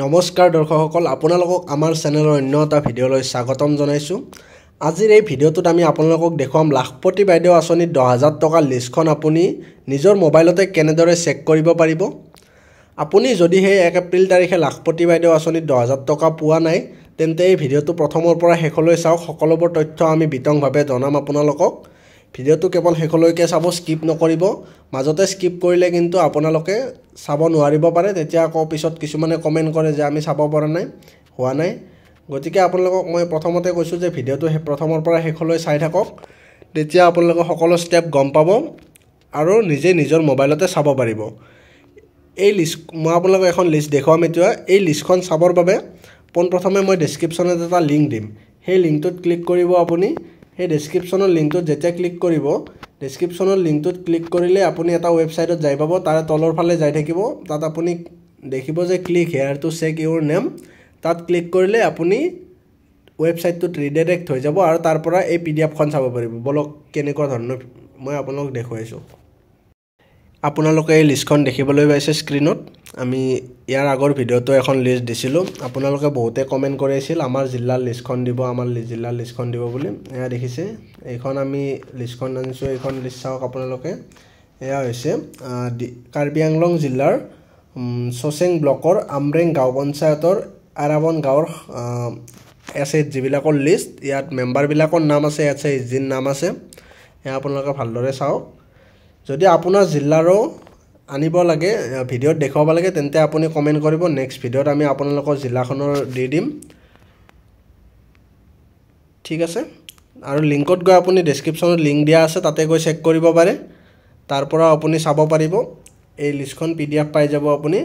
নমস্কাৰ দৰ্শকসকল আপোনালোকক আমাৰ চেনেলৰ অন্য এটা ভিডিঅ'লৈ স্বাগতম জনাইছোঁ। আজিৰ এই ভিডিঅ'টোত আমি আপোনালোকক দেখুৱাম লাখপতি বাইদেউ আঁচনিৰ 10,000 টকাৰ লিষ্টখন আপুনি নিজৰ মোবাইলতে কেনেদৰে চেক কৰিব পাৰিব। আপুনি যদি সেই 1 এপ্ৰিল তাৰিখে লাখপতি বাইদেউ আঁচনিৰ 10,000 টকা পোৱা নাই তেন্তে এই ভিডিঅ'টো প্ৰথমৰ পৰা শেষলৈ চাওক। সকলোবোৰ তথ্য আমি বিতংভাৱে জনাম আপোনালোকক। ভিডিঅ'টো কেৱল শেষলৈকে চাব, স্কিপ নকৰিব। মাজতে স্কিপ কৰিলে কিন্তু আপোনালোকে চাব নোৱাৰিব পাৰে, তেতিয়া আকৌ পিছত কিছুমানে কমেণ্ট কৰে যে আমি চাব পৰা নাই, হোৱা নাই। গতিকে আপোনালোকক মই প্ৰথমতে কৈছোঁ যে ভিডিঅ'টো প্ৰথমৰ পৰা শেষলৈ চাই থাকক, তেতিয়া আপোনালোকে সকলো ষ্টেপ গম পাব আৰু নিজে নিজৰ মোবাইলতে চাব পাৰিব। এই লিষ্ট মই আপোনালোকক এখন লিষ্ট দেখুৱাম এতিয়া। এই লিষ্টখন চাবৰ বাবে পোনপ্ৰথমে মই ডেছক্ৰিপশ্যনত এটা লিংক দিম, সেই লিংকটোত ক্লিক কৰিব আপুনি। সেই ডেছক্ৰিপশ্যনৰ লিংকটোত যেতিয়া ক্লিক কৰিব, ডেছক্ৰিপশ্যনৰ লিংকটোত ক্লিক কৰিলে আপুনি এটা ৱেবছাইটত যাই পাব। তাৰে তলৰ ফালে যাই থাকিব, তাত আপুনি দেখিব যে click here to check your name. তাত ক্লিক কৰিলে আপুনি ৱেবছাইটটোত ৰিডাইৰেক্ট হৈ যাব আৰু তাৰ পৰা এই PDF-খন চাব পাৰিব। বলক কেনেকুৱা ধৰণৰ মই আপোনালোকক দেখুৱাইছোঁ। আপোনালোকে এই লিষ্টখন দেখিবলৈ পাইছে স্ক্ৰীনত। আমি ইয়াৰ আগৰ ভিডিঅ'টো এখন লিষ্ট দিছিলোঁ। আপোনালোকে বহুতে কমেণ্ট কৰিছিল আমাৰ জিলাৰ লিষ্টখন দিব, আমাৰ জিলাৰ লিষ্টখন দিব বুলি। এয়া দেখিছে, এইখন আমি লিষ্টখন আনিছোঁ। এইখন লিষ্ট চাওক আপোনালোকে। এয়া হৈছে কাৰ্বি আংলং জিলাৰ চচেং ব্লকৰ আমৰেং গাঁও পঞ্চায়তৰ আৰাবন গাঁৱৰ SH যিবিলাকৰ লিষ্ট। ইয়াত মেম্বাৰবিলাকৰ নাম আছে, SHৰ নাম আছে। এয়া আপোনালোকে ভালদৰে চাওক। যদি আপোনাৰ জিলাৰো আনিব লাগে, ভিডিঅ'ত দেখুৱাব লাগে, তেন্তে আপুনি কমেণ্ট কৰিব। নেক্সট ভিডিঅ'ত আমি আপোনালোকৰ জিলাখনৰ দি দিম, ঠিক আছে। আৰু লিংকত গৈ আপুনি ডেছক্ৰিপশ্যনত লিংক দিয়া আছে, তাতে গৈ চেক কৰিব পাৰে। তাৰ পৰা আপুনি চাব পাৰিব। এই লিষ্টখন PDF পাই যাব আপুনি।